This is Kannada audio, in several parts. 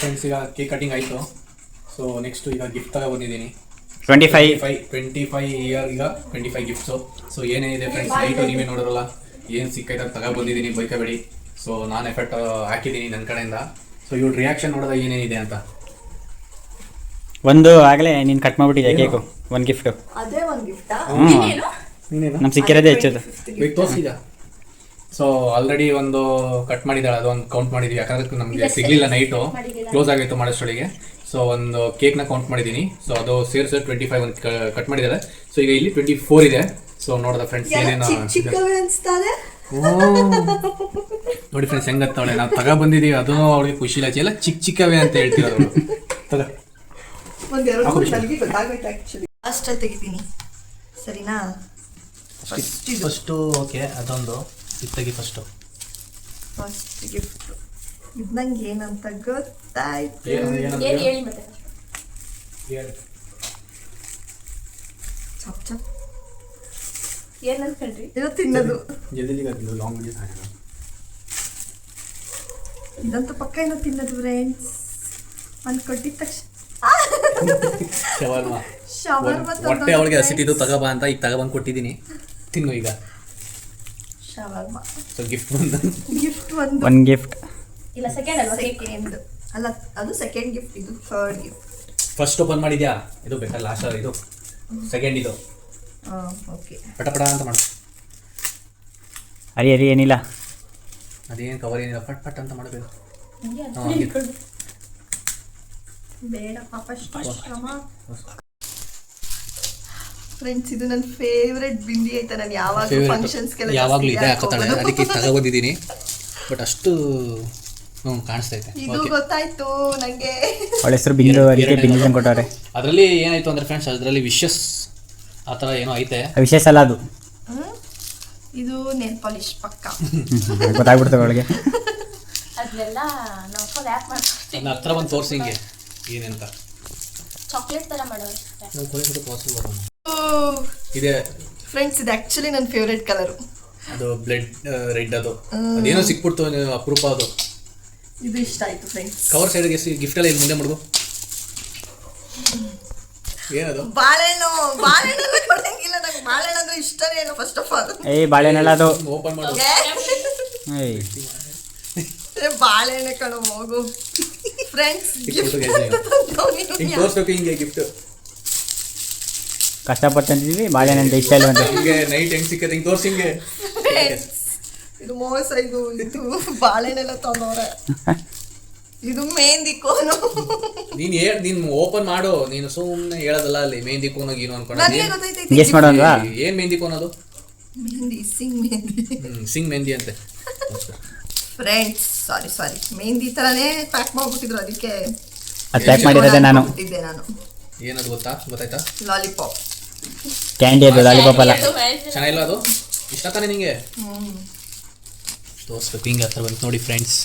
ಫ್ರೆಂಡ್ಸ್, ಈಗ ಕೇಕ್ ಕಟಿಂಗ್ ಆಯಿತು. ಸೊ ನೆಕ್ಸ್ಟ್ ಈಗ ಗಿಫ್ಟ್ ತಗೊಬಂದಿದ್ದೀನಿ. 25 ಇಯರ್ ಈಗ 25 ಗಿಫ್ಟ್ಸು. ಸೊ ಏನೇನಿದೆ ಫ್ರೆಂಡ್ಸ್, ನೈಟು ನೀವೇ ನೋಡೋರಲ್ಲ ಏನು ಸಿಕ್ಕೈತೆ ತಗೊಬಂದಿದ್ದೀನಿ, ಬೈಕಬೇಡಿ. ಸೊ ನಾನು ಎಫರ್ಟ್ ಹಾಕಿದ್ದೀನಿ ನನ್ನ ಕಡೆಯಿಂದ. ಸೊ ಇವ್ರ ರಿಯಾಕ್ಷನ್ ನೋಡಿದಾಗ ಏನೇನಿದೆ ಅಂತ. ಒಂದು ಆಗಲೇ ನೀನು ಕಟ್ ಮಾಡಿಬಿಟ್ಟಿದ್ಯಾ ಕೇಕು, ಒಂದು ಗಿಫ್ಟು. ಅದೇ ಒಂದು ಗಿಫ್ಟಾ? ನಮ್ಗೆ ಸಿಕ್ಕಿರೋದೇ ಹೆಚ್ಚದು. ತೋರಿಸಿದ. ಸೊ ಆಲ್ರೆಡಿ ಒಂದು ಕಟ್ ಮಾಡಿದ್ದಾಳೆ, ಅದೊಂದು ಕೌಂಟ್ ಮಾಡಿದ್ವಿ. ಯಾಕಂದ್ರೆ ನಮಗೆ ಸಿಗಲಿಲ್ಲ, ನೈಟು ಕ್ಲೋಸ್ ಆಗಿತ್ತು ಮಾಡೋಷ್ಟೊಳಗೆ. ಸೊ ಒಂದು ಕೇಕ್ನ ಕೌಂಟ್ ಮಾಡಿದ್ದೀನಿ. ಸೊ ಅದು ಸೇರಿಸಿ 25 ಒಂದು ಕಟ್ ಮಾಡಿದ್ದಾರೆ. ಸೊ ಈಗ ಇಲ್ಲಿ 24 ಇದೆ. ಸೊ ನೋಡೋದ ಫ್ರೆಂಡ್ಸ್ ಏನೇನು ನೋಡಿ ಫ್ರೆಂಡ್ಸ್ ಹೆಂಗತ್ತವಳೆ. ನಾವು ತಗೊಬಂದಿದ್ದೀವಿ, ಅದೂ ಅವಳಿಗೆ ಖುಷಿ ಇಲ್ಲ. ಎಲ್ಲ ಚಿಕ್ಕವೇ ಅಂತ ಹೇಳ್ತಿರೋದು. ಅಷ್ಟೇ ತೆಗಿತೀನಿ, ಸರಿನಾ? ಫಸ್ಟು ಓಕೆ, ಅದೊಂದು ತೆಗಿ ಫಸ್ಟ್ ಗಿಫ್ಟ್. ಇದು ನಂಗೆ ಏನಂತ ಗೊತ್ತಾಯ್ತು. ಚಪ್ ಚಪ್ ಏನಂತೇಳ್ರಿ? ಇದು ತಿನ್ನೋದು. ಇದಂತೂ ಪಕ್ಕ ಏನೋ ತಿನ್ನೋದು ಫ್ರೆಂಡ್ಸ್. ಒಂದು ಕೊಟ್ಟಿದ ತಕ್ಷಣ ಹೊಟ್ಟೆ ಅವಳಿಗೆ ಹಸಿತಿದ್ದು ತಗೋಬಾ ಅಂತ ಈಗ ತಗೊಬಂದು ಕೊಟ್ಟಿದ್ದೀನಿ, ತಿನ್ನು ಈಗ. ಶವರ್ಮ. ಸೊ ಗಿಫ್ಟ್ ಒಂದು ಗಿಫ್ಟ್ ಇಲ್ಲ, ಸೆಕೆಂಡ್ ಅಲ್ಲ, ಅದು ಸೆಕೆಂಡ್ ಗಿಫ್ಟ್, ಇದು ಥರ್ಡ್ ಗಿಫ್ಟ್. ಫಸ್ಟ್ ಓಪನ್ ಮಾಡಿದ್ಯಾ? ಇದು ಬೇಕಾ ಲಾಸ್ಟ್? ಇದು ಸೆಕೆಂಡ್. ಇದು ಓಕೆ, ಪಟ ಪಟ ಅಂತ ಮಾಡು. ಅರಿ ಏನಿಲ್ಲ, ಅದೇನು ಕವರ್ ಏನಿಲ್ಲ, ಪಟ್ ಪಟ್ ಅಂತ ಮಾಡಬೇಕು. ಬೇಡ ಪಾಪ ಶ್ರಮ. ಫ್ರೆಂಡ್ಸ್, ಇದು ನನ್ನ ಫೇವ್ರೆಟ್ ಬಿಂದಿ ಆಯ್ತಾ. ನಾನು ಯಾವಾಗಲೂ ಫಂಕ್ಷನ್ಸ್ಗೆಲ್ಲ ಯಾವಾಗಲೂ ಇದೆ ಹಾಕೋತಾಳೆ, ಅದಕ್ಕೆ ತಗೊಬಂದಿದ್ದೀನಿ. ಬಟ್ ಅಷ್ಟು ಕಾಣಿಸ್ತೈತೆ. ಇದು ಗೊತ್ತಾಯ್ತು ನನಗೆ. ಅವಳ ಹೆಸರು ಬಿಂದು, ಅದಕ್ಕೆ ಬಿಂದು ಕೊಟ್ಟವ್ರೆ. ಅದರಲ್ಲಿ ಏನಾಯ್ತು ಅಂದ್ರೆ ಫ್ರೆಂಡ್ಸ್, ಅದರಲ್ಲಿ ವಿಶಸ್ ಆ ಥರ ಏನೋ ಐತೆ. ವಿಶೇಷ ಅಲ್ಲ ಅದು, ಇದು ನೇಲ್ ಪಾಲಿಶ್ ಪಕ್ಕ. ಗೊತ್ತಾಗ್ಬಿಡ್ತವೆ ಅವಳಿಗೆ. ಅದನ್ನೆಲ್ಲ ನಾವು ಫುಲ್ ಆ್ಯಪ್ ಮಾಡ್ತೀವಿ. ನನ್ನ ಹತ್ರ ಒಂದು ತೋರಿಸಿ ಹಿಂಗೆ ಏನಂತ. ಚಾಕ್ಲೇಟ್ ಥರ ಮಾಡೋದು ಇದೆ ಫ್ರೆಂಡ್ಸ್. ಇದು ಆ್ಯಕ್ಚುಲಿ ನನ್ನ ಫೇವ್ರೆಟ್ ಕಲರು. ಅದು ಬ್ಲಡ್ ರೆಡ್. ಅದು ಅದೇನೋ ಸಿಕ್ಬಿಡ್ತು, ಅಪರೂಪ ಅದು. ಇದು ಇಷ್ಟ ಆಯ್ತು ಫ್ರೆಂಡ್ಸ್. ಕವರ್ ಸೈಡ್ಗೆ ಗಿಫ್ಟ್ ಎಲ್ಲ ಮುಂದೆ ಮಾಡ್ಬೋ. ಏನದು? ಬಾಳೆಹಣ್ಣು ಕೊಡಂಗಿಲ್ಲ ನಂಗೆ. ಬಾಳೆಹಣ್ಣು ಅಂದ್ರೆ ಇಷ್ಟನೇ ಇಲ್ಲ ಫಸ್ಟ್ ಆಫ್ ಆಲ್. ಬಾಳೆಹಣ್ಣಲ್ಲ ಅದು, ಓಪನ್ ಮಾಡು. ಬಾಳೆಹಣ್ಣೆ ಕಣೋ ಹೋಗು. ಫ್ರೆಂಡ್ಸ್, ತೋರಿಸ್ಬೇಕು ಹಿಂಗೆ ಗಿಫ್ಟ್. ಕಷ್ಟಪಟ್ಟಂತಿದ್ವಿ, ಬಾಳೆಹಣ್ಣು ಅಂತ ಇಷ್ಟ ಇಲ್ಲ ಅಂತ. ಹಿಂಗೆ ನೈಟ್ ಹೆಂಗ್ ಸಿಕ್ಕತ್ತೆ ಹಿಂಗೆ ತೋರಿಸಿ ಹಿಂಗೆ. ಇದು ಮೋಸ. ಇದು ಬಾಳೆಹಣ್ಣೆಲ್ಲ ತಂದವ್ರೆ. ಇದು ಮೆಹಂದಿ ಕೋನು. ನೀನು ಓಪನ್ ಮಾಡು. ನೀನು ಸುಮ್ಮನೆ ಹೇಳೋದಲ್ಲ ಅಲ್ಲಿ ಮೆಹಂದಿ ಕೋನ್ ಏನು ಅನ್ಕೊಂಡು. ಗೆಸ್ ಮಾಡೋಲ್ವಾ? ಏನ್ ಮೆಹಂದಿ ಕೋನ್ ಅದು? ಮೆಹಂದಿ, ಸಿಂಗ್ ಮೆಹಂದಿ. ಸಿಂಗ್ ಮೆಹಂದಿ ಅಂತೆ ಫ್ರೆಂಡ್ಸ್. ಸಾರಿ, ಮೆಹಂದಿ ತರನೇ ಪ್ಯಾಕ್ ಮಾಡ್ಬಿಟ್ಟಿದ್ರು, ಅದಕ್ಕೆ ಅದು ಪ್ಯಾಕ್ ಮಾಡಿರೋದೇ ನಾನು. ಏನದು ಗೊತ್ತಾಯ್ತಾ? Lollipop candy. ಅದು ಲಾಲಿಪಾಪ್ ಅಲ್ಲ. ಚೆನ್ನಾಗಿಲ್ಲ ಅದು? ಇಷ್ಟ ತಾನೆ ನಿಂಗೆ? ತೋರಿಸ್ಬೇಕು ಹಿಂಗೆ ಹತ್ರ ಬಂತು ನೋಡಿ ಫ್ರೆಂಡ್ಸ್.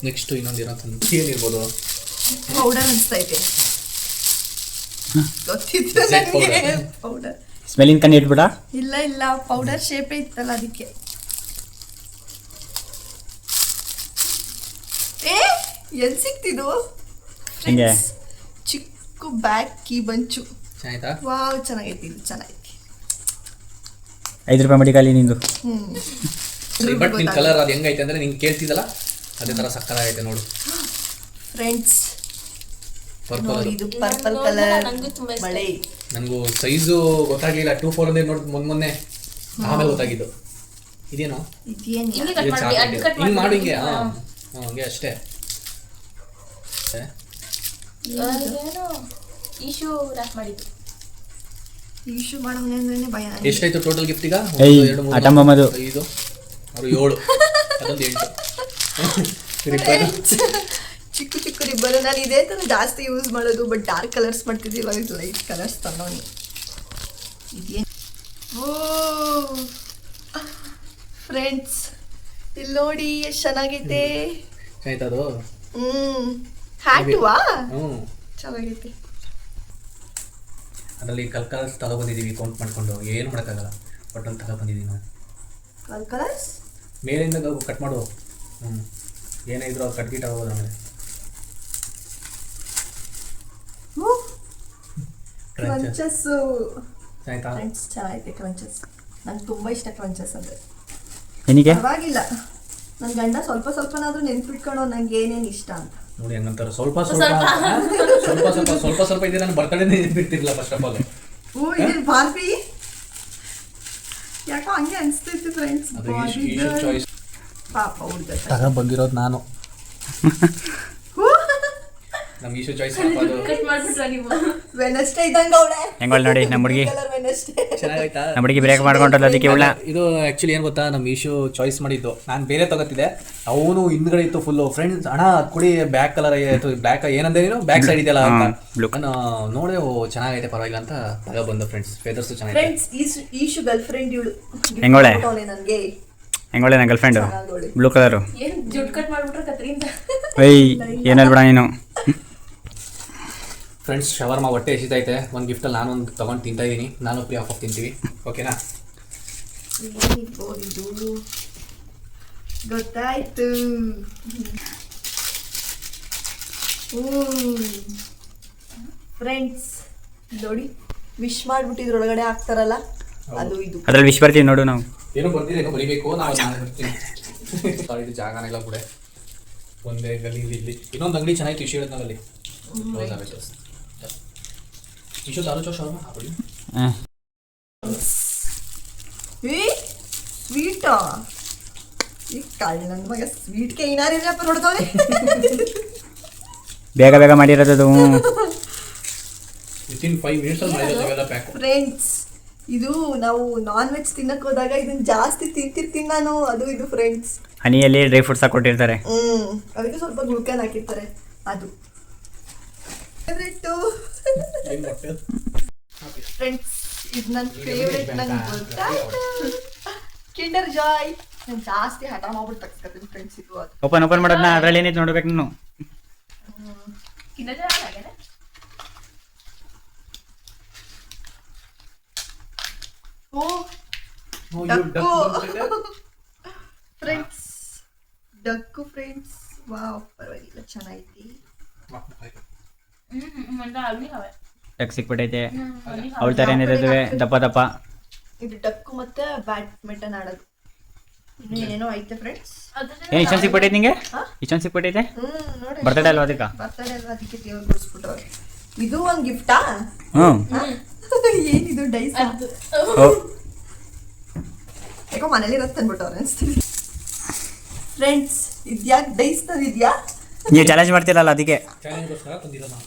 ನೆಕ್ಸ್ಟ್ ಇನ್ನೊಂದು ಏನಂತ ಏನಿರ್ಬೋದು? ಪೌಡರ್ ಅನಿಸ್ತೈತೆ. ಗೊತ್ತಿತ್ತು ನನಗೆ ಪೌಡರ್. ಸ್ಮೆಲ್ಲಿಂಗ್ ಕಣ್ಣು ಇಟ್ಬಿಡ. ಇಲ್ಲ, ಪೌಡರ್ ಶೇಪೇ ಇತ್ತಲ್ಲ ಅದಕ್ಕೆ. ಎಲ್ಲಿ ಸಿಕ್ತಿದ್ದು? ಚಿಕ್ಕ ಬ್ಯಾಗ್ ಕೀ ಬಂಚು. ವಾವ್, ಚೆನ್ನಾಗೈತಿ. ಇದು ಚೆನ್ನಾಗೈತಿ. 5 ರೂಪಾಯಿ ಮಡಿಗಾಲಿ ನಿಂದು. ಬಟ್ ನಿನ್ ಕಲರ್ ಅದು ಹೆಂಗೈತೆ ಅಂದ್ರೆ ನಿಂಗೆ ಕೇಳ್ತಿದ್ದಲ್ಲ ಅದೇ ತರ ಸಕ್ಕತ್ತಾಗೈತೆ ನೋಡು ಫ್ರೆಂಡ್ಸ್. ಇದು ಪರ್ಪಲ್ ಕಲರ್ ಬಳೆ. ನನಗೂ ಸೈಜು ಗೊತ್ತಾಗ್ಲಿಲ್ಲ. 2-4 ಅಂದ್ರೆ ನೋಡಿ ಮೊನ್ನೆ ಆಮೇಲೆ ಗೊತ್ತಾಗಿದ್ದು. ಇದೇನು? ಹಿಂಗೆ ಮಾಡು ಹಿಂಗೆ. ಹಂಗೆ ಅಷ್ಟೇ. ಎಷ್ಟಾಯ್ತು ಟೋಟಲ್ ಗಿಫ್ಟ್ ಈಗ? 1 2 3 4 5 6 7 ಅದೊಂದು 8. ಚಿಕ್ಕ ರಿಬ್ಬನ್. ನಾನು ಇದೇ ತರ ಜಾಸ್ತಿ ಯೂಸ್ ಮಾಡೋದು, ಬಟ್ ಡಾರ್ಕ್ ಕಲರ್ಸ್ ಮಾಡ್ತಿದ್ದೆ. ಇವಾಗ ಲೈಟ್ ಕಲರ್ಸ್ ತಗೊಂಡು. ಇದೇನು? ಓ ಫ್ರೆಂಡ್ಸ್, ಇಲ್ಲಿ ನೋಡಿ ಎಷ್ಟು ಚೆನ್ನಾಗೈತೆ. ಆಯ್ತಾ ಅದು? ಹ್ಯಾಟುವಾ? ಚೆನ್ನಾಗೈತೆ. ಅದರಲ್ಲಿ ಕಲರ್ಸ್ ತಗೊಬಂದಿದ್ದೀವಿ ಕೌಂಟ್ ಮಾಡ್ಕೊಂಡು. ಏನು ಮಾಡೋಕ್ಕಾಗಲ್ಲ, ಬಟ್ ಅಲ್ಲಿ ತಗೊಬಂದಿದ್ದೀವಿ ನಾವು. ಕಲರ್ಸ್ ಮೇಲಿಂದ ಕಟ್ ಮಾಡು. ಏನೇ ಇದ್ರು ಅದು ಕಟ್ಗಿಟ್ ಆಗೋದು ಆಮೇಲೆ. ಕ್ರಂಚಸ್ ಆಯ್ತಾ? ಫ್ರೆಂಡ್ಸ್ ಚೆನ್ನಾಗೈತೆ ಕ್ರಂಚಸ್. ನಂಗೆ ತುಂಬ ಇಷ್ಟ ಕ್ರಂಚಸ್ ಅಂದರೆ. ಏನಿಗೆ ಪರವಾಗಿಲ್ಲ, ನನ್ನ ಗಂಡ ಸ್ವಲ್ಪ ಸ್ವಲ್ಪನಾದ್ರೂ ನೆನ್ಪಿಟ್ಕೊಳ್ಳೋ ನಂಗೆ ಏನೇನು ಇಷ್ಟ ಅಂತ. ನೋಡಿ ಹಂಗಂತಾರೆ ಸ್ವಲ್ಪ ಸ್ವಲ್ಪ ಇದೆ. ನಾನು ಬರ್ತಡೇ ನೆನ್ಪಿರ್ತಿರ್ಲಿಲ್ಲ ಫಸ್ಟ್ ಆಫ್ ಆಲ್. ಇದು ಬಾರ್ಬಿ ಯಾಕೋ ಹಂಗೆ ಅನಿಸ್ತೈತಿ ಫ್ರೆಂಡ್ಸ್. ಅದು ಈಶು ಚಾಯ್ಸ್ ಪಾಪ ಹುಡುಗ ತಗೊಂಡ್ ಬಂದಿರೋದು ನಾನು. ನಮ್ಮ ಈಶು ಚಾಯ್ಸ್ ಅದು ಕಟ್ ಮಾಡ್ಬಿಟ್ರ ನೀವು? ವೆನಸ್ಡೇ ಇದ್ದಂಗ ಅವಳೆ. ಹೆಂಗೋಳ್ ನೋಡಿ ನಮ್ಮ ಹುಡುಗಿ, ವೆನಸ್ಡೇ ಚೆನ್ನಾಗೈತಾ? ನಮ್ಮ ಹುಡುಗಿ ಬ್ರೇಕ್ ಮಾಡ್ಕೊಂಡಲ್ಲ ಅದಕ್ಕೆ ಇವಳ. ಇದು ಆಕ್ಚುಲಿ ಏನ್ ಗೊತ್ತಾ, ನಮ್ಮ ಈಶು ಚಾಯ್ಸ್ ಮಾಡಿದ್ದು. ನಾನು ಬೇರೆ ತಗೋತಿದ್ದೆ, ಅವನು ಹಿಂದ್ಗಡೆ ಇತ್ತು ಫುಲ್ಲು. ಫ್ರೆಂಡ್ಸ್ ಅಣ್ಣ ಅದ್ ಕೊಡಿ, ಬ್ಯಾಕ್ ಕಲರ್ ಬ್ಯಾಕ್ ಏನಂದ್ರೆ ನೀನು ಬ್ಯಾಕ್ ಸೈಡ್ ಇದೆಯಲ್ಲ ಅಂತ ನಾನು ನೋಡಿ ಚೆನ್ನಾಗೈತೆ ಪರವಾಗಿಲ್ಲ ಅಂತ ತಗೊಬಂದು. ಫ್ರೆಂಡ್ಸ್ ಫೆದರ್ಸ್ ಚೆನ್ನಾಗಿದೆ. ಫ್ರೆಂಡ್ಸ್ ಈಶು ಗರ್ಲ್ ಫ್ರೆಂಡ್ ಇವಳು. ಹೆಂಗೋಳೆ ನನಗೆ ಹೆಂಗೋಳೆ ನನ್ನ ಗರ್ಲ್ ಫ್ರೆಂಡು ಬ್ಲೂ ಕಲರು. ಏನ್ ಜುಟ್ ಕಟ್ ಮಾಡ್ಬಿಟ್ರೆ ಕತ್ರಿಂದ? ಏಯ್ ಏನಲ್ ಬಿಡ ನೀನು. ಫ್ರೆಂಡ್ಸ್ ಶವರ್ಮ ಹೊಟ್ಟೆ ಎಸಿತೈತೆ. ಒಂದು ಗಿಫ್ಟಲ್ಲಿ ನಾನು ಒಂದು ತೊಗೊಂಡು ತಿಂತಾ ಇದ್ದೀನಿ. ನಾನು ಪ್ರೀ ಆಫ್ ತಿಂತೀವಿ, ಓಕೆನಾ? ಇದು ಗೊತ್ತಾಯ್ತು. ಫ್ರೆಂಡ್ಸ್ ನೋಡಿ, ವಿಶ್ ಮಾಡ್ಬಿಟ್ಟಿದ್ರ ಒಳಗಡೆ ಹಾಕ್ತಾರಲ್ಲ ಅದು ಇದು. ಅದ್ರಲ್ಲಿ ವಿಶ್ ಬರ್ತೀವಿ ನೋಡು ನಾವು. ಏನೋ ಬರ್ತೀರಿ, ಏನೋ ಬರಿಬೇಕು. ನಾವು ಬರ್ತೀನಿ. ಇದು ಜಾಗನೆಲ್ಲ ಕೂಡ ಒಂದೇ ಗಲ್ಲಿ ಇಲ್ಲಿ ಇನ್ನೊಂದು ಅಂಗಡಿ ಚೆನ್ನಾಗಿತ್ತು ಇಶ್ಯೂ ಹೇಳಿದ್ನಲ್ಲಿ. ಇಶ್ಯೂ ದಾರು ಚೋ ಶವರ್ಮ ಹಾಕೊಳ್ಳಿ. ಸ್ವೀಟಾ ಈ ಕಾಳಿ ನನ್ನ ಮಗ ಸ್ವೀಟ್ಗೆ ಏನಾರಿಲ್ಲಪ್ಪ ನೋಡ್ತಾವೆ. ಬೇಗ ಬೇಗ ಮಾಡಿರೋದು. ವಿತಿನ್ 5 minutes ಅಲ್ಲಿ ಮಾಡಿರೋದು ಪ್ಯಾಕ್. ಫ್ರೆಂಡ್ಸ್ ಇದು ನಾವು ನಾನ್ ವೆಜ್ ತಿನ್ನಕ್ ಹೋದಾಗ ಇದನ್ನ ಜಾಸ್ತಿ ತಿಂತಿರ್ತೀನಿ ನಾನು. ಅದು ಇದು ಫ್ರೆಂಡ್ಸ್. ಹನಿಯಲ್ಲಿ ಡ್ರೈ ಫ್ರೂಟ್ಸ್ ಹಾಕೊಟ್ಟಿರ್ತಾರೆ. ಅದಕ್ಕೆ ಸ್ವಲ್ಪ ಗುಳ್ಕನ್ ಹಾಕಿರ್ತಾರೆ. ಅದು ಫ್ರೆಂಡ್ಸ್ ಇದು ನನ್ನ ಫೇವ್ರೆಟ್. ನಂಗೆ ಗೊತ್ತಾಯ್ತು, ಕಿಂಡರ್ ಜಾಯ್. ನಾನು ಜಾಸ್ತಿ ಹಠ ಮಾಡ್ಬಿಟ್ಟು ತಗ್ಸ್ಕೊತೀನಿ ಫ್ರೆಂಡ್ಸ್. ಇದು ಅದು ಓಪನ್ ಮಾಡೋದನ್ನ ಅದ್ರಲ್ಲಿ ಏನೈತೆ ನೋಡ್ಬೇಕು ನೀನು. Friends deck friends. ವಾವ್ ಪರವಾಗಿಲ್ಲ ಚೆನ್ನಾಗೈತಿ. ಟಕ್ ಸಿಕ್ಬಿಟ್ಟೈತೆ. ಅವಳ ತರ ಏನಿರ್ತವೆ ದಪ್ಪ ದಪ್ಪ. ಇದು ಡಕ್ಕು ಮತ್ತೆ ಬ್ಯಾಡ್ಮಿಂಟನ್ ಆಡೋದು. ಇನ್ನೇನೇನೋ ಐತೆ ಫ್ರೆಂಡ್ಸ್. ಏನ್ ಇಷ್ಟೊಂದು ಸಿಕ್ಬಿಟ್ಟೈತೆ ನಿಂಗೆ? ಇಷ್ಟೊಂದು ಸಿಕ್ಬಿಟ್ಟೈತೆ? ನೋಡಿ ಬರ್ತಡೇ ಅಲ್ವಾ ಅದಕ್ಕೆ? ಬರ್ತಡೇ ಅಲ್ವಾ ಅದಕ್ಕೆ ದೇವ್ರು ಕೊಡಿಸ್ಬಿಟ್ಟವ್ರೆ. ಇದು ಒಂದು ಗಿಫ್ಟಾ? ಏನಿದು ಡೈಸ್? ಯಾಕೋ ಮನೇಲಿ ಇರೋದು ತಂದ್ಬಿಟ್ಟವ್ರೆ ಅನ್ಸ್ತೀವಿ. ಫ್ರೆಂಡ್ಸ್ ಇದ್ಯಾಕೆ ಡೈಸ್ ತಂದಿದ್ಯಾ? ನೀವು ಚಾಲೆಂಜ್ ಮಾಡ್ತೀರಲ್ಲ ಅದಕ್ಕೆ.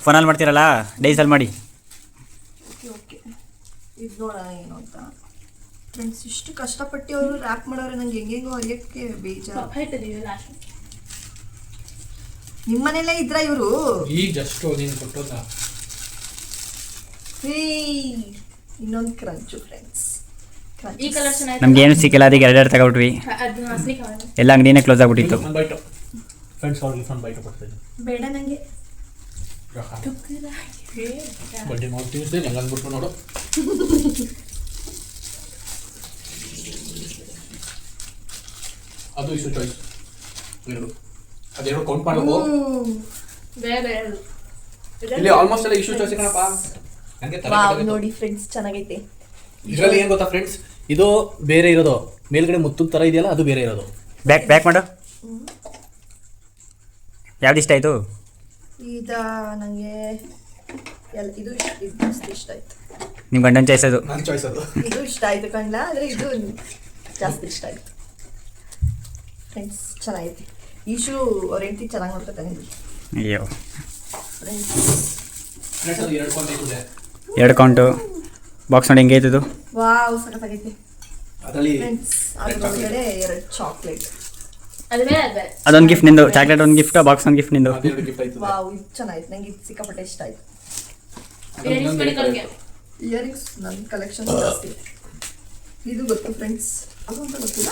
ಫೋನಲ್ಲಿ ಮಾಡ್ತೀರಲ್ಲ, ಡೈಸಲ್ಲಿ ಮಾಡಿ. ಓಕೆ ಇದು ನೋಡೋಣ ಏನು ಅಂತ. ಫ್ರೆಂಡ್ಸ್ ಇಷ್ಟು ಕಷ್ಟಪಟ್ಟು ಅವರು ರ್ಯಾಪ್ ಮಾಡೋರೆ. ನಂಗೆ ಹೆಂಗೆಂಗೋ ಅರಿಯೋಕ್ಕೆ ಬೇಜಾರು. ನಿಮ್ಮ ಮನೆಯಲ್ಲೇ ಇದ್ರ ಇವರು? ಈಗ ಜಸ್ಟ್ ನೀನು ಕೊಟ್ಟೋದ. ಇನ್ನೊಂದು ಕ್ರಂಚು ಫ್ರೆಂಡ್ಸ್. ಈ ಕಲರ್ ಚೆನ್ನಾಗಿದೆ. ನಮ್ಗೆ ಏನು ಸಿಕ್ಕಿಲ್ಲ, ಅದಕ್ಕೆ ಎರಡೆರಡು ತಗೊಬಿಟ್ವಿ. ಎಲ್ಲ ಅಂಗಡಿನೇ ಕ್ಲೋಸ್ ಆಗ್ಬಿಟ್ಟಿತ್ತು. ಫ್ರೆಂಡ್ಸ್ ಅವ್ರಿಗೆ ಫನ್ ಬೈಟ್ ಕೊಡ್ತಿದ್ದೆ. ಬೇಡ ನನಗೆ. ಬಡ್ಡಿ ನೋಡ್ತಿದ್ದೆ ಹೆಂಗೆ ಅಂದ್ಬಿಟ್ಟು ನೋಡು. ಅದು ಇಶ್ಯೂ ಚಾಯ್ಸ್ ಎರಡು. ಅದೆರಡು ಕೌಂಟ್ ಮಾಡಬೇಕು. ಇಲ್ಲಿ ಆಲ್ಮೋಸ್ಟ್ ಎಲ್ಲ ಇಶ್ಯೂ ಚಾಯ್ಸ್ ಕಣಪ್ಪ. ನೋಡಿ ಫ್ರೆಂಡ್ಸ್ ಚೆನ್ನಾಗೈತೆ. ಇದರಲ್ಲಿ ಏನು ಗೊತ್ತಾ ಫ್ರೆಂಡ್ಸ್, ಇದು ಬೇರೆ ಇರೋದು. ಮೇಲ್ಗಡೆ ಮುತ್ತು ತರ ಇದೆಯಲ್ಲ, ಅದು ಬೇರೆ ಇರೋದು. ಬ್ಯಾಕ್ ಮಾಡು. ಯಾವ್ದು ಇಷ್ಟ ಆಯ್ತು? ಈಗ ನನಗೆ ಇದು ಜಾಸ್ತಿ ಇಷ್ಟ ಆಯ್ತು. ನಿಮ್ಮ ಗಂಡನ ಚಾಯ್ಸ್ ಅದು? ನನ್ನ ಚಾಯ್ಸ್ ಅದು. ಇದು ಇಷ್ಟ ಆಯ್ತು ಕಣ್ಣ, ಆದರೆ ಇದು ಜಾಸ್ತಿ ಇಷ್ಟ ಆಯ್ತು. ಫ್ರೆಂಡ್ಸ್ ಚೆನ್ನಾಗೈತಿ. ಈಶು ಅವ್ರ ಹೆಂಡತಿ ಚೆನ್ನಾಗಿ ನೋಡ್ಕೊತಾನೆ. ಅಯ್ಯೋ ಫ್ರೆಂಡ್ಸ್ ಅದು 2 ಕೌಂಟ್ ಇದೆ. 2 ಕೌಂಟು. ಬಾಕ್ಸ್ ನೋಡಿ ಹೆಂಗೆ ಐತದು? ವಾವ್ ಸಖತ್ತಾಗೈತಿ. ಅದರಲ್ಲಿ ಫ್ರೆಂಡ್ಸ್ ಅದರೊಳಗಡೆ 2 ಚಾಕ್ಲೇಟ್. ಅದೊಂದು ಗಿಫ್ಟ್ ನಿಂದು. ಚಾಕ್ಲೇಟ್ ಒಂದು ಗಿಫ್ಟ್, ಬಾಕ್ಸ್ ಒಂದು ಗಿಫ್ಟ್ ನಿಂದು. ವಾವ್ ಇದು ಚೆನ್ನಾಗಿತ್ತು. ನಂಗೆ ಇದು ಸಿಕ್ಕಾಪಟ್ಟೆ ಇಷ್ಟ ಆಯ್ತು. ಇಯರಿಂಗ್ಸ್ ನನ್ನ ಕಲೆಕ್ಷನ್ ಜಾಸ್ತಿ. ಇದು ಗೊತ್ತು ಫ್ರೆಂಡ್ಸ್, ಅದು ಅಂತ ಗೊತ್ತಿಲ್ಲ.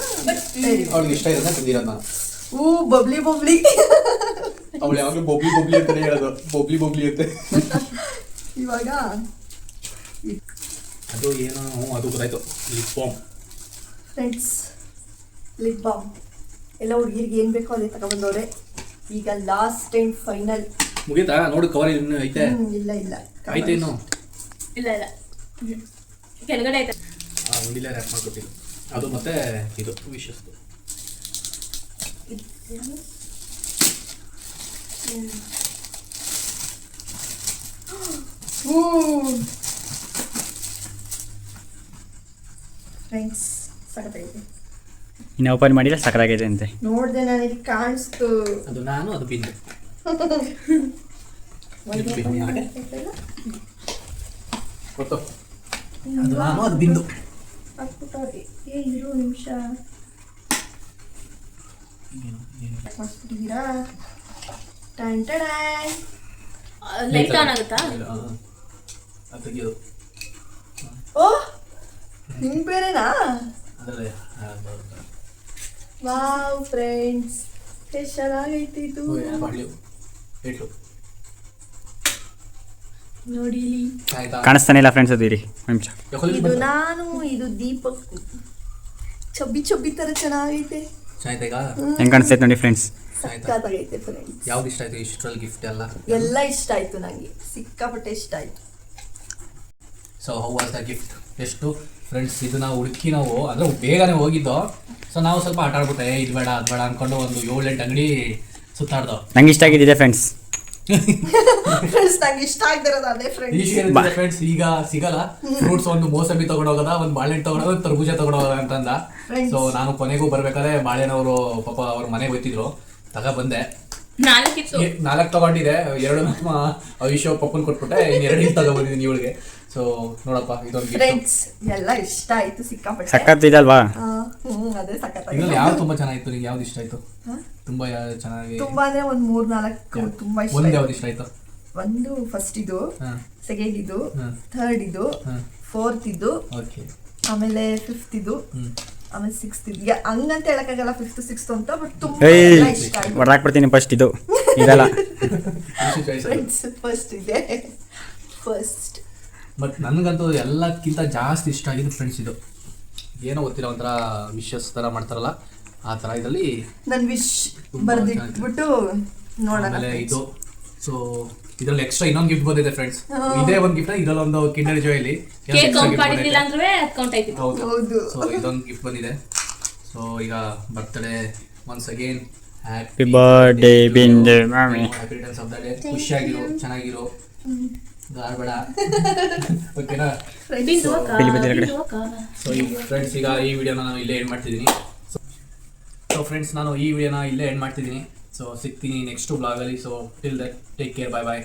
ಅವ್ಳಿಗೆ ಇಷ್ಟ ಇರೋದನ್ನ ತಂದಿರೋದು ನಾನು. Bubbly bubbly. ಅವಳು ಯಾವಾಗಲೂ ಬೊಬ್ಲಿ ಬೊಬ್ಲಿ ಅಂತಾನೆ ಹೇಳೋದು. ಬೊಬ್ಲಿ ಬೊಬ್ಲಿ ಅಂತೆ. ಇವಾಗ ಅದು ಏನೋ ಅದು ಗೊತ್ತಾಯ್ತು. Lip balm friends, lip balm ಎಲ್ಲ ಹುಡುಗಿರಿಗೆ ಏನು ಬೇಕೋ ಅದೇ ತಗೊಬಂದವ್ರೆ. ಈಗ ಲಾಸ್ಟ್ ಆ್ಯಂಡ್ ಫೈನಲ್. ಮುಗೀತಾ? ನೋಡು ಕವರ್ ಇನ್ನು ಐತೆ. ಇಲ್ಲ ಇಲ್ಲ ಆಯ್ತು ಇನ್ನು ಇಲ್ಲ ಇಲ್ಲ ಕೆಳಗಡೆ ಐತೆ. ಅಂಗಡಿಲೇ ರ್ಯಾಪ್ ಮಾಡ್ಕೊಟ್ಟಿದ್ದು ಅದು ಮತ್ತೆ ಇದು ವಿಶಸ್. ಫ್ರೆಂಡ್ಸ್ ಸಖತ್ತಾಗಿದೆ. ಇನ್ನು ಓಪನ್ ಮಾಡಿಲ್ಲ ಸಕ್ಕತ್ತಾಗೈತೆ ಅಂತೆ. ನೋಡ್ದೆ ನನಗೆ ಕಾಣಿಸ್ತು. ಅದು ನಾನು ಅದು ಬಿಂದು. ಗೊತ್ತು ಅದು ನಾನು ಅದು ಬಿಂದು. ಹಾಕ್ಬಿಟ್ಟವ್ರೆ. ಇರು ನಿಮಿಷ ಮಾಡಿಸ್ಬಿಟ್ಟಿದ್ದೀರಾ. ಟನ್ ಟಡಾನ್. ಲೈಟ್ ಆನ್ ಆಗುತ್ತಾ? ಅದು ತೆಗಿಯೋದು ಓ ನಿಮ್ಗೆ ಬೇರೆನಾ? ಅದರಲ್ಲೇ ವಾವ್ ಫ್ರೆಂಡ್ಸ್ ಎಷ್ಟು ಚೆನ್ನಾಗೈತಿ ಇದು. ಇಟ್ಟು ನೋಡಿ ಇಲ್ಲಿ. ಆಯ್ತಾ? ಕಾಣಿಸ್ತಾನೆ ಇಲ್ಲ ಫ್ರೆಂಡ್ಸ್, ಅದು ಇರಿ ನಿಮಿಷ. ಇದು ನಾನು, ಇದು ದೀಪಕ್. ಚಬ್ಬಿ ಚಬ್ಬಿ ತರ ಚೆನ್ನಾಗೈತೆ. ಆಯ್ತಾ ಈಗ? ಹೆಂಗೆ ಕಾಣಿಸ್ತೈತೆ ನೋಡಿ ಫ್ರೆಂಡ್ಸ್. ಸಕ್ಕತ್ತಾಗೈತೆ ಫ್ರೆಂಡ್ಸ್. ಯಾವ್ದು ಇಷ್ಟ ಆಯ್ತು ಇಷ್ಟರಲ್ಲಿ ಗಿಫ್ಟ್ ಎಲ್ಲ? ಎಲ್ಲ ಇಷ್ಟ ಆಯ್ತು ನನಗೆ, ಸಿಕ್ಕಾಪಟ್ಟೆ ಇಷ್ಟ ಆಯ್ತು. So how was the gift? ಎಷ್ಟು ಫ್ರೆಂಡ್ಸ್ ಇದನ್ನ ಹುಡುಕಿ ನಾವು ಅಂದರೆ ಬೇಗನೆ ಹೋಗಿದ್ದೋ. ಸೊ ನಾವು ಸ್ವಲ್ಪ ಆಟ ಆಡ್ಬಿಟ್ಟೆ, ಇದು ಬೇಡ ಅದು ಬೇಡ ಅಂದ್ಕೊಂಡು ಒಂದು 7-8 ಅಂಗಡಿ ಸುತ್ತಾಡ್ದೋ. ನಂಗೆ ಇಷ್ಟ ಆಗಿದ್ದಿದೆ ಫ್ರೆಂಡ್ಸ್. ಫ್ರೆಂಡ್ಸ್ ನಂಗೆ ಇಷ್ಟ ಆಗ್ದಿರೋದು ಅದೇ ಫ್ರೆಂಡ್ಸ್. ಫ್ರೆಂಡ್ಸ್ ಈಗ ಸಿಗಲ್ಲ. ಫ್ರೂಟ್ಸ್ ಒಂದು ಮೋಸಂಬಿ ತಗೊಂಡೋಗದ, ಒಂದು ಬಾಳೆಹಣ್ಣು ತಗೊಂಡೋಗ, ತರಬೂಜ ತಗೊಂಡೋಗದ ಅಂತಂದ. ಸೊ ನಾನು ಕೊನೆಗೂ ಬರ್ಬೇಕಾದ್ರೆ ಬಾಳೆಹಣ್ಣವರು ಪಾಪ ಅವ್ರ ಮನೆಗೆ ಹೋಗ್ತಿದ್ರು, ಬಂದೆ. 4 ತಗೊಂಡಿದೆ, 2 ನಮ್ಮ ಆಯುಷ್ ಪಪ್ಪನ್ ಕೊಟ್ಬಿಟ್ಟೆ, ಇನ್ನು 2 ಇಲ್ಲಿ ತಗೊಂಡ್ಬಂದಿದ್ದೀನಿ ಇವಳಿಗೆ. ಸೊ ನೋಡಪ್ಪ ಇದೊಂದು ಫ್ರೆಂಡ್ಸ್ ಎಲ್ಲ ಇಷ್ಟ ಆಯ್ತು ಸಿಕ್ಕಾಪಟ್ಟೆ. ಸಖತ್ ಇದಲ್ವಾ? ಅದೇ ಸಖತ್ತಾಗಿ. ಇದ್ರಲ್ಲಿ ಯಾವ್ದು ತುಂಬಾ ಚೆನ್ನಾಗಿತ್ತು? ನಿಂಗೆ ಯಾವ್ದು ಇಷ್ಟ ಆಯ್ತು? ತುಂಬಾ ಚೆನ್ನಾಗಿ ತುಂಬಾ ಅಂದ್ರೆ ಒಂದ್ 3-4 ತುಂಬಾ ಇಷ್ಟ ಒಂದು ಆಯ್ತು. ಯಾವ್ದು ಇಷ್ಟ ಆಯ್ತು? ಒಂದು ಫಸ್ಟ್ ಇದು, ಸೆಕೆಂಡ್ ಇದು, ಹ್ಮ್. ಥರ್ಡ್ ಇದು, ಫೋರ್ತ್ ಇದು, ಓಕೆ, ಆಮೇಲೆ ಫಿಫ್ತ್ ಇದು, ಆಮೇಲೆ ಸಿಕ್ಸ್ತ್ ಇದು. ಹಂಗಂತ ಹೇಳಕ್ಕಾಗಲ್ಲ 5th 6th ಅಂತ, ಬಟ್ ತುಂಬಾ ಏಯ್ ಎಲ್ಲ ಇಷ್ಟ ಆಯ್ತು. ಹೊಡ್ದಾಕ್ಬಿಡ್ತೀನಿ ಫಸ್ಟ್ ಇದು ಇದಲ್ಲ. ಫ್ರೆಂಡ್ಸ್ ಫಸ್ಟ್ ಇದೆ, ಫಸ್ಟ್. ಬಟ್ ನನಗಂತೂ ಎಲ್ಲಕ್ಕಿಂತ ಜಾಸ್ತಿ ಇಷ್ಟ ಆಗಿದ್ದು ಫ್ರೆಂಡ್ಸ್ ಇದು. ಏನೋ ಗೊತ್ತಿಲ್ಲ, ಒಂಥರ ವಿಶಸ್ ಥರ ಮಾಡ್ತಾರಲ್ಲ ಆ ಥರ. ಇದರಲ್ಲಿ ನನ್ ವಿಶ್ ಬರ್ದಿಟ್ಬಿಟ್ಟು ನೋಡೋಣ. ಆಮೇಲೆ ಇದು. ಸೊ ಇದರಲ್ಲಿ ಎಕ್ಸ್ಟ್ರಾ ಇನ್ನೊಂದು ಗಿಫ್ಟ್ ಬಂದಿದೆ ಫ್ರೆಂಡ್ಸ್. ಇದೇ ಒಂದು ಗಿಫ್ಟ್, ಇದರಲ್ಲಿ ಒಂದು ಕಿಂಡರ್ ಜಾಯಲ್ಲಿ ಕೇಕ್ ಕೌಂಟ್ ಮಾಡಿದ್ದಿಲ್ಲ ಅಂದ್ರೆ ಕೌಂಟ್ ಆಯ್ತು. ಹೌದು. ಸೊ ಇದೊಂದು ಗಿಫ್ಟ್ ಬಂದಿದೆ. ಸೊ ಈಗ birthday once again happy birthday Bindu ಮಾಮಿ. Happy returns of the day. ಖುಷಿಯಾಗಿರೋ, ಚೆನ್ನಾಗಿರೋ, ಗಾರ್ಬೇಡ. ಓಕೆನಾ? ಸೊ ಈ ಫ್ರೆಂಡ್ಸ್ ಈಗ ಈ ವಿಡಿಯೋನ ನಾನು ಇಲ್ಲೇ ಎಂಡ್ ಮಾಡ್ತಿದ್ದೀನಿ. ಸೊ ಫ್ರೆಂಡ್ಸ್ ನಾನು ಈ ವಿಡಿಯೋನ ಇಲ್ಲೇ ಎಂಡ್ ಮಾಡ್ತಿದ್ದೀನಿ. ಸೊ ಸಿಗ್ತೀನಿ ನೆಕ್ಸ್ಟ್ ಬ್ಲಾಗಲ್ಲಿ. So till that take care, bye bye.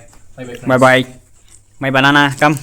Bye bye. My banana come.